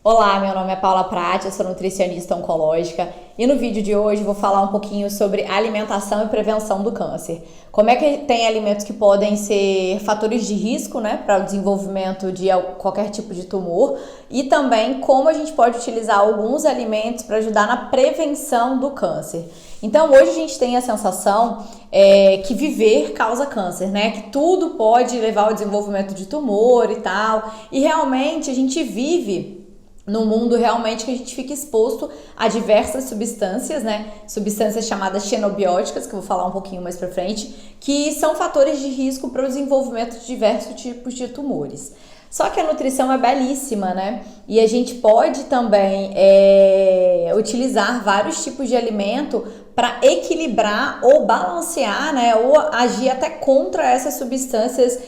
Olá, meu nome é Paula Prati, eu sou nutricionista oncológica e no vídeo de hoje vou falar um pouquinho sobre alimentação e prevenção do câncer. Como é que tem alimentos que podem ser fatores de risco, né, para o desenvolvimento de qualquer tipo de tumor e também como a gente pode utilizar alguns alimentos para ajudar na prevenção do câncer. Então hoje a gente tem a sensação que viver causa câncer, né? Que tudo pode levar ao desenvolvimento de tumor e tal. E realmente a gente vive no mundo realmente que a gente fica exposto a diversas substâncias, né? Substâncias chamadas xenobióticas, que eu vou falar um pouquinho mais pra frente, que são fatores de risco para o desenvolvimento de diversos tipos de tumores. Só que a nutrição é belíssima, né? E a gente pode também utilizar vários tipos de alimento para equilibrar ou balancear, né? Ou agir até contra essas substâncias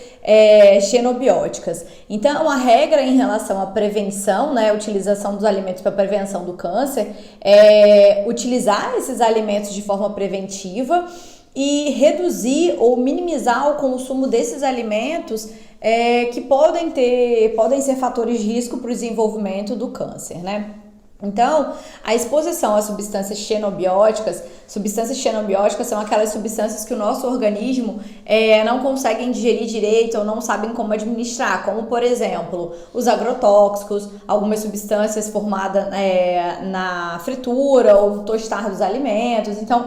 xenobióticas. Então, a regra em relação à prevenção, né? Utilização dos alimentos para prevenção do câncer é utilizar esses alimentos de forma preventiva e reduzir ou minimizar o consumo desses alimentos que podem ser fatores de risco para o desenvolvimento do câncer, né? Então, a exposição a substâncias xenobióticas são aquelas substâncias que o nosso organismo não consegue digerir direito ou não sabem como administrar, como, por exemplo, os agrotóxicos, algumas substâncias formadas na fritura ou no tostar dos alimentos, então,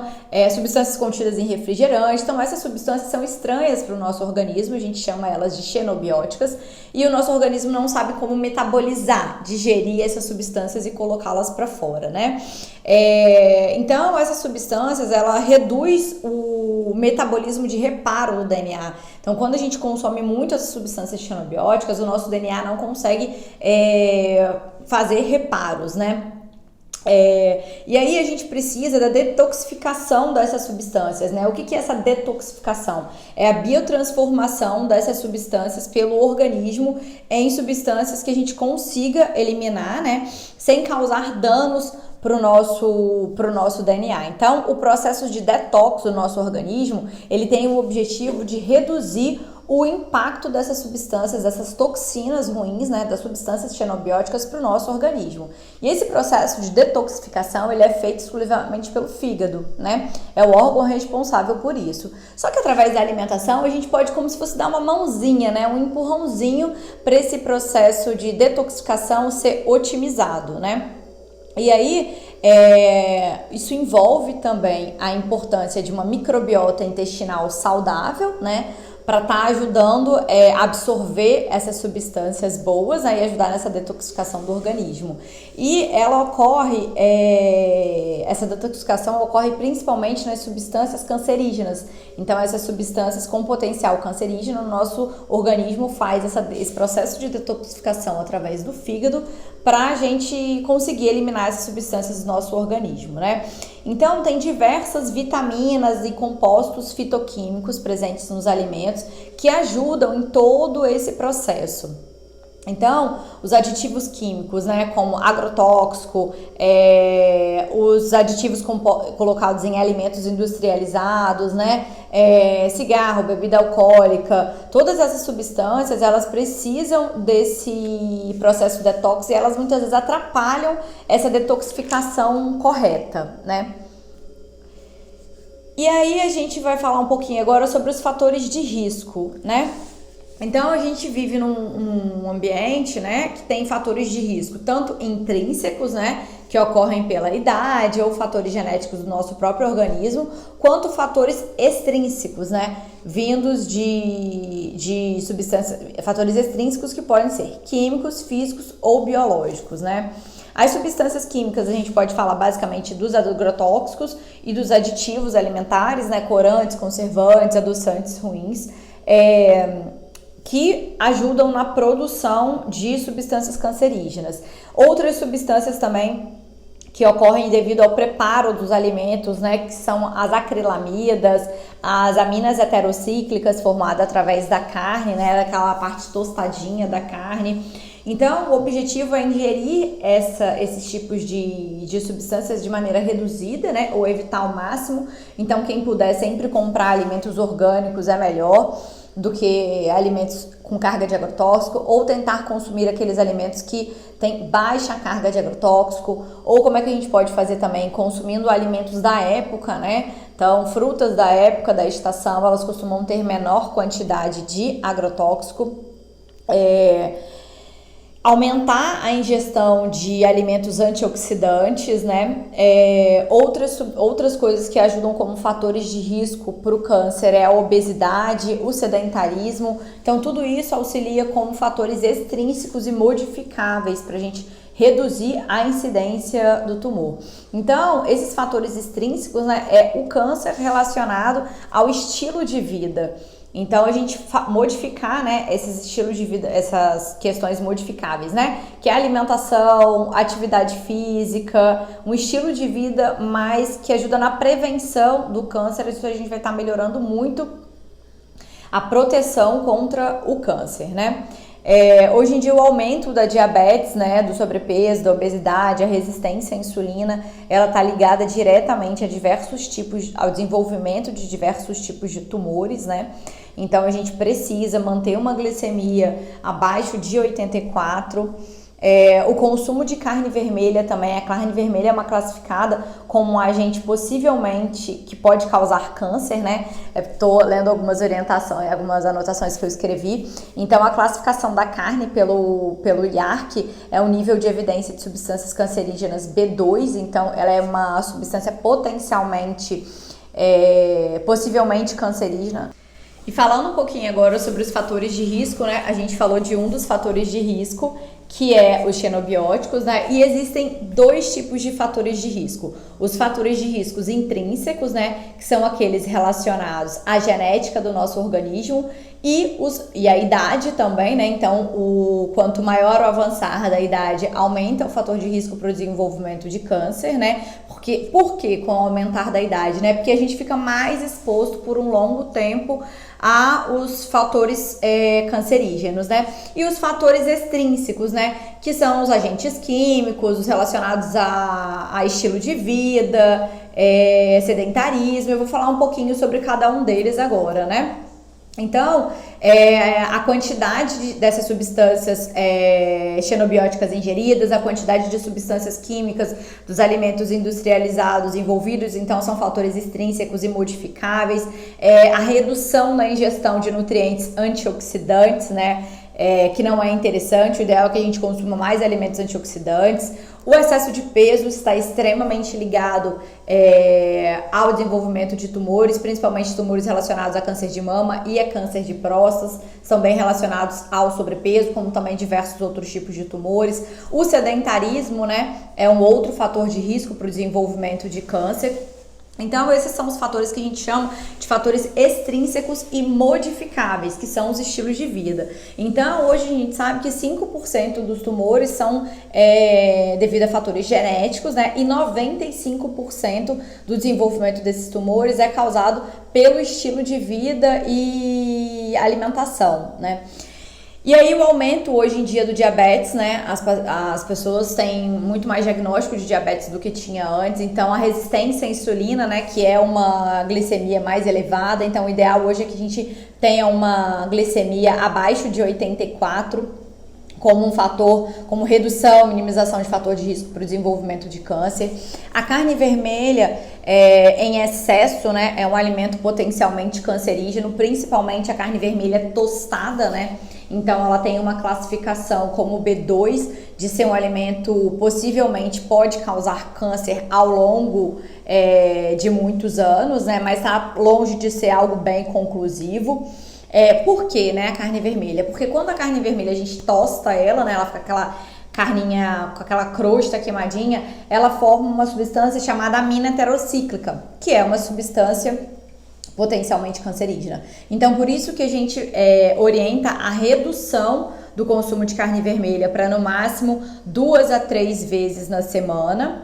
substâncias contidas em refrigerantes. Então, essas substâncias são estranhas para o nosso organismo, a gente chama elas de xenobióticas, e o nosso organismo não sabe como metabolizar, digerir essas substâncias e colocá-las para fora, né? Então, essas substâncias, ela reduz o metabolismo de reparo no DNA. Então, quando a gente consome muito essas substâncias xenobióticas, o nosso DNA não consegue fazer reparos, né? E aí a gente precisa da detoxificação dessas substâncias, né? O que é essa detoxificação? É a biotransformação dessas substâncias pelo organismo em substâncias que a gente consiga eliminar, né? Sem causar danos para o nosso DNA. Então, o processo de detox do nosso organismo, ele tem o objetivo de reduzir o impacto dessas substâncias, dessas toxinas ruins, né, das substâncias xenobióticas para o nosso organismo. E esse processo de detoxificação, ele é feito exclusivamente pelo fígado, né? É o órgão responsável por isso. Só que através da alimentação, a gente pode como se fosse dar uma mãozinha, né, um empurrãozinho para esse processo de detoxificação ser otimizado, né? E aí, isso envolve também a importância de uma microbiota intestinal saudável, né? Para estar ajudando a absorver essas substâncias boas, aí ajudar nessa detoxificação do organismo. E essa detoxificação ocorre principalmente nas substâncias cancerígenas. Então, essas substâncias com potencial cancerígeno, o nosso organismo faz esse processo de detoxificação através do fígado para a gente conseguir eliminar essas substâncias do nosso organismo, né? Então, tem diversas vitaminas e compostos fitoquímicos presentes nos alimentos que ajudam em todo esse processo. Então, os aditivos químicos, né, como agrotóxico, os aditivos colocados em alimentos industrializados, né, cigarro, bebida alcoólica, todas essas substâncias, elas precisam desse processo detox e elas muitas vezes atrapalham essa detoxificação correta, né? E aí a gente vai falar um pouquinho agora sobre os fatores de risco, né? Então, a gente vive num ambiente, né, que tem fatores de risco, tanto intrínsecos, né, que ocorrem pela idade ou fatores genéticos do nosso próprio organismo, quanto fatores extrínsecos, né, vindos de substâncias, fatores extrínsecos que podem ser químicos, físicos ou biológicos, né. As substâncias químicas, a gente pode falar basicamente dos agrotóxicos e dos aditivos alimentares, né, corantes, conservantes, adoçantes ruins, que ajudam na produção de substâncias cancerígenas. Outras substâncias também que ocorrem devido ao preparo dos alimentos, né, que são as acrilamidas, as aminas heterocíclicas formadas através da carne, né, daquela parte tostadinha da carne. Então, o objetivo é ingerir esses tipos de substâncias de maneira reduzida, né, ou evitar ao máximo. Então, quem puder sempre comprar alimentos orgânicos é melhor. do que alimentos com carga de agrotóxico, ou tentar consumir aqueles alimentos que têm baixa carga de agrotóxico, ou como é que a gente pode fazer também consumindo alimentos da época, né? Então, frutas da época, da estação, elas costumam ter menor quantidade de agrotóxico. Aumentar a ingestão de alimentos antioxidantes, né? Outras coisas que ajudam como fatores de risco para o câncer é a obesidade, o sedentarismo. Então, tudo isso auxilia como fatores extrínsecos e modificáveis para a gente reduzir a incidência do tumor. Então, esses fatores extrínsecos, né, é o câncer relacionado ao estilo de vida. Então, a gente modificar, né, esses estilos de vida, essas questões modificáveis, né, que é alimentação, atividade física, um estilo de vida mais que ajuda na prevenção do câncer. Isso a gente vai estar melhorando muito a proteção contra o câncer, né. Hoje em dia o aumento da diabetes, né, do sobrepeso, da obesidade, a resistência à insulina, ela está ligada diretamente ao desenvolvimento de diversos tipos de tumores, né? Então a gente precisa manter uma glicemia abaixo de 84. O consumo de carne vermelha também, a carne vermelha é uma classificada como um agente possivelmente que pode causar câncer, né? Estou lendo algumas orientações, algumas anotações que eu escrevi. Então, a classificação da carne pelo IARC é o nível de evidência de substâncias cancerígenas B2, então ela é uma substância possivelmente cancerígena. E falando um pouquinho agora sobre os fatores de risco, né? A gente falou de um dos fatores de risco, que é os xenobióticos, né? E existem dois tipos de fatores de risco. Os fatores de riscos intrínsecos, né? Que são aqueles relacionados à genética do nosso organismo e a idade também, né? Então, quanto maior o avançar da idade, aumenta o fator de risco para o desenvolvimento de câncer, né? Por que com o aumentar da idade, né? Porque a gente fica mais exposto por um longo tempo aos fatores cancerígenos, né? E os fatores extrínsecos, né? Que são os agentes químicos, os relacionados a estilo de vida, sedentarismo. Eu vou falar um pouquinho sobre cada um deles agora, né? Então, a quantidade dessas substâncias xenobióticas ingeridas, a quantidade de substâncias químicas dos alimentos industrializados envolvidos, então são fatores extrínsecos e modificáveis, a redução na ingestão de nutrientes antioxidantes, né? Que não é interessante, o ideal é que a gente consuma mais alimentos antioxidantes. O excesso de peso está extremamente ligado ao desenvolvimento de tumores, principalmente tumores relacionados a câncer de mama e a câncer de próstata, são bem relacionados ao sobrepeso, como também diversos outros tipos de tumores. O sedentarismo, né, é um outro fator de risco para o desenvolvimento de câncer. Então, esses são os fatores que a gente chama de fatores extrínsecos e modificáveis, que são os estilos de vida. Então, hoje a gente sabe que 5% dos tumores são devido a fatores genéticos, né? E 95% do desenvolvimento desses tumores é causado pelo estilo de vida e alimentação, né? E aí o aumento hoje em dia do diabetes, né, as pessoas têm muito mais diagnóstico de diabetes do que tinha antes, então a resistência à insulina, né, que é uma glicemia mais elevada, então o ideal hoje é que a gente tenha uma glicemia abaixo de 84, como um fator, como redução, minimização de fator de risco para o desenvolvimento de câncer. A carne vermelha em excesso, né, é um alimento potencialmente cancerígeno, principalmente a carne vermelha tostada, né? Então ela tem uma classificação como B2, de ser um alimento possivelmente pode causar câncer ao longo de muitos anos, né? Mas está longe de ser algo bem conclusivo. Por que, né, a carne vermelha? Porque quando a carne vermelha a gente tosta ela, né, ela fica aquela carninha com aquela crosta queimadinha, ela forma uma substância chamada amina heterocíclica, que é uma substância potencialmente cancerígena. Então, por isso que a gente orienta a redução do consumo de carne vermelha para no máximo 2 a 3 vezes na semana,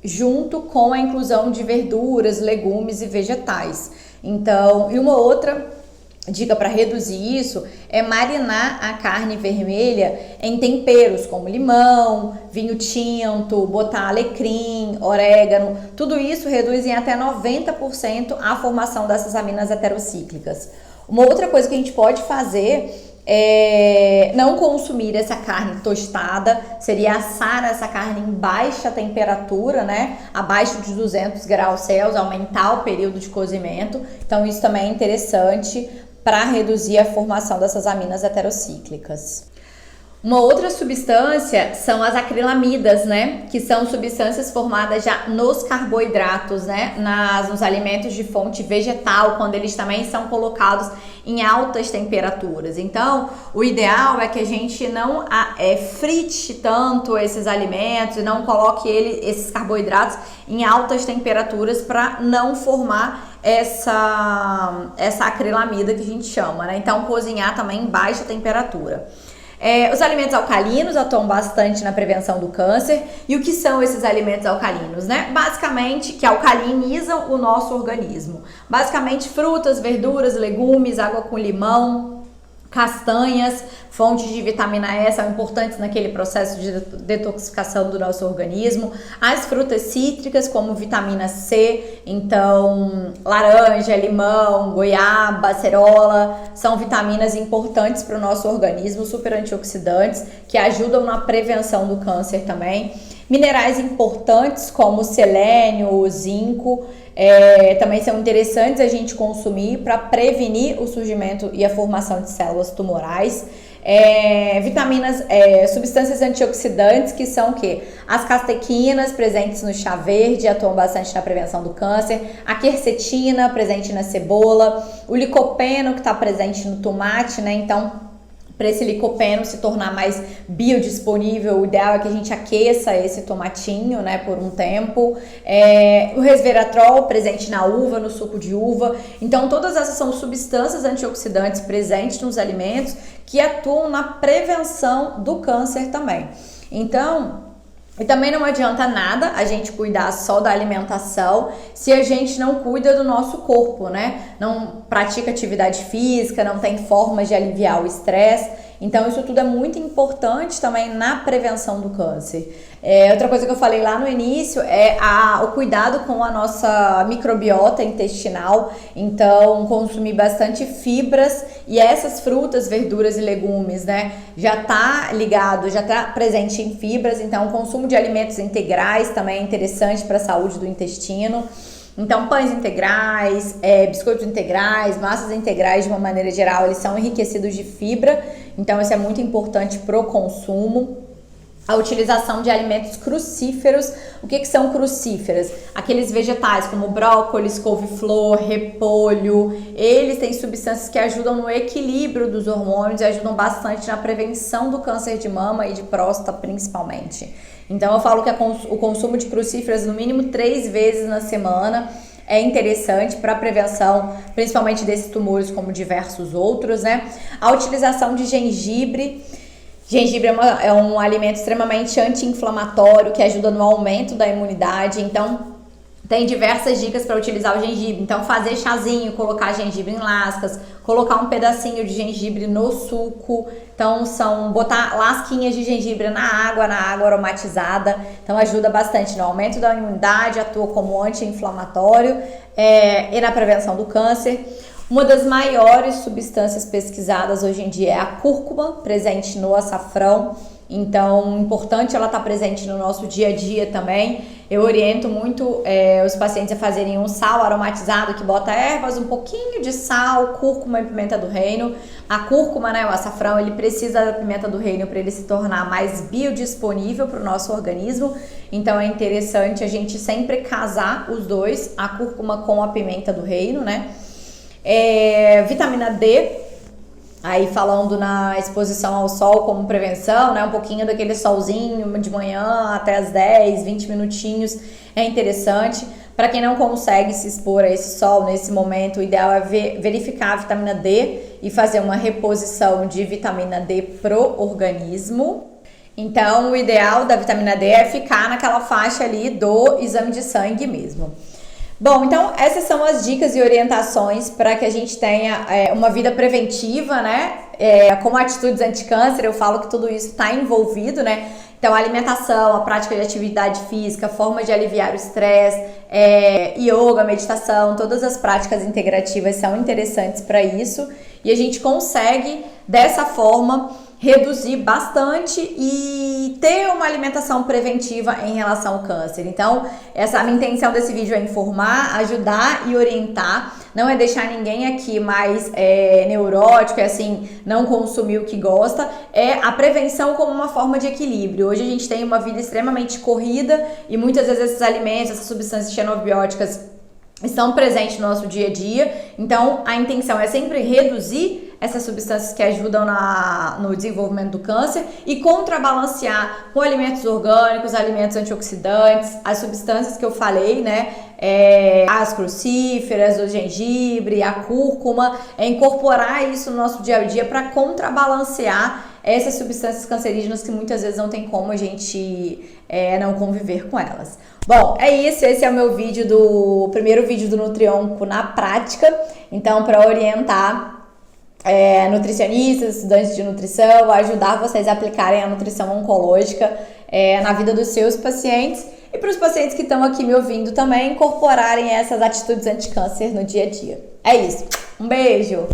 junto com a inclusão de verduras, legumes e vegetais. Então, e uma outra dica para reduzir isso é marinar a carne vermelha em temperos como limão, vinho tinto, botar alecrim, orégano. Tudo isso reduz em até 90% a formação dessas aminas heterocíclicas. Uma outra coisa que a gente pode fazer é não consumir essa carne tostada, seria assar essa carne em baixa temperatura, né? Abaixo de 200 graus Celsius, aumentar o período de cozimento. Então isso também é interessante para reduzir a formação dessas aminas heterocíclicas. Uma outra substância são as acrilamidas, né? Que são substâncias formadas já nos carboidratos, né? Nos alimentos de fonte vegetal, quando eles também são colocados em altas temperaturas. Então, o ideal é que a gente não frite tanto esses alimentos e não coloque esses carboidratos em altas temperaturas para não formar essa acrilamida que a gente chama, né? Então, cozinhar também em baixa temperatura. Os alimentos alcalinos atuam bastante na prevenção do câncer. E o que são esses alimentos alcalinos, né? Basicamente, que alcalinizam o nosso organismo. Basicamente, frutas, verduras, legumes, água com limão, castanhas, fontes de vitamina E são importantes naquele processo de detoxificação do nosso organismo. As frutas cítricas, como vitamina C, então laranja, limão, goiaba, acerola, são vitaminas importantes para o nosso organismo, super antioxidantes, que ajudam na prevenção do câncer também. Minerais importantes como selênio, zinco, também são interessantes a gente consumir para prevenir o surgimento e a formação de células tumorais. Vitaminas, substâncias antioxidantes, que são o quê? As catequinas presentes no chá verde atuam bastante na prevenção do câncer, a quercetina presente na cebola, o licopeno que está presente no tomate, né? Então, para esse licopeno se tornar mais biodisponível, o ideal é que a gente aqueça esse tomatinho, né, por um tempo. O resveratrol presente na uva, no suco de uva. Então, todas essas são substâncias antioxidantes presentes nos alimentos que atuam na prevenção do câncer também. Então, e também não adianta nada a gente cuidar só da alimentação se a gente não cuida do nosso corpo, né? Não pratica atividade física, não tem formas de aliviar o estresse. Então, isso tudo é muito importante também na prevenção do câncer. Outra coisa que eu falei lá no início é o cuidado com a nossa microbiota intestinal. Então, consumir bastante fibras e essas frutas, verduras e legumes, né? Já tá ligado, já tá presente em fibras. Então, o consumo de alimentos integrais também é interessante para a saúde do intestino. Então, pães integrais, biscoitos integrais, massas integrais, de uma maneira geral, eles são enriquecidos de fibra. Então, isso é muito importante pro consumo. A utilização de alimentos crucíferos. O que são crucíferas? Aqueles vegetais como brócolis, couve-flor, repolho. Eles têm substâncias que ajudam no equilíbrio dos hormônios e ajudam bastante na prevenção do câncer de mama e de próstata, principalmente. Então, eu falo que o consumo de crucíferas no mínimo 3 vezes na semana é interessante para a prevenção, principalmente desses tumores, como diversos outros, né? A utilização de gengibre. Gengibre é um alimento extremamente anti-inflamatório que ajuda no aumento da imunidade. Então, tem diversas dicas para utilizar o gengibre. Então, fazer chazinho, colocar gengibre em lascas, colocar um pedacinho de gengibre no suco. Então, botar lasquinhas de gengibre na água aromatizada. Então, ajuda bastante no aumento da imunidade, atua como anti-inflamatório e na prevenção do câncer. Uma das maiores substâncias pesquisadas hoje em dia é a cúrcuma, presente no açafrão. Então, importante ela estar presente no nosso dia a dia também. Eu oriento muito os pacientes a fazerem um sal aromatizado que bota ervas, um pouquinho de sal, cúrcuma e pimenta do reino. A cúrcuma, né, o açafrão, ele precisa da pimenta do reino para ele se tornar mais biodisponível para o nosso organismo. Então, é interessante a gente sempre casar os dois, a cúrcuma com a pimenta do reino, né? Vitamina D, aí falando na exposição ao sol como prevenção, né? Um pouquinho daquele solzinho de manhã até as 10, 20 minutinhos é interessante. Para quem não consegue se expor a esse sol nesse momento, o ideal é verificar a vitamina D e fazer uma reposição de vitamina D pro organismo. Então, o ideal da vitamina D é ficar naquela faixa ali do exame de sangue mesmo. Bom, então essas são as dicas e orientações para que a gente tenha uma vida preventiva, né? Com atitudes anti-câncer, eu falo que tudo isso está envolvido, né? Então, a alimentação, a prática de atividade física, forma de aliviar o estresse, yoga, meditação, todas as práticas integrativas são interessantes para isso. E a gente consegue, dessa forma, reduzir bastante e ter uma alimentação preventiva em relação ao câncer. Então, a minha intenção desse vídeo é informar, ajudar e orientar. Não é deixar ninguém aqui mais neurótico, assim, não consumir o que gosta. É a prevenção como uma forma de equilíbrio. Hoje a gente tem uma vida extremamente corrida e muitas vezes esses alimentos, essas substâncias xenobióticas estão presentes no nosso dia a dia. Então, a intenção é sempre reduzir essas substâncias que ajudam no desenvolvimento do câncer e contrabalancear com alimentos orgânicos, alimentos antioxidantes, as substâncias que eu falei, né? As crucíferas, o gengibre, a cúrcuma, incorporar isso no nosso dia a dia para contrabalancear essas substâncias cancerígenas que muitas vezes não tem como a gente não conviver com elas. Bom, é isso. Esse é o meu primeiro vídeo do Nutrionco na prática. Então, para orientar nutricionistas, estudantes de nutrição, ajudar vocês a aplicarem a nutrição oncológica na vida dos seus pacientes e para os pacientes que estão aqui me ouvindo também incorporarem essas atitudes anti-câncer no dia a dia. É isso. Um beijo!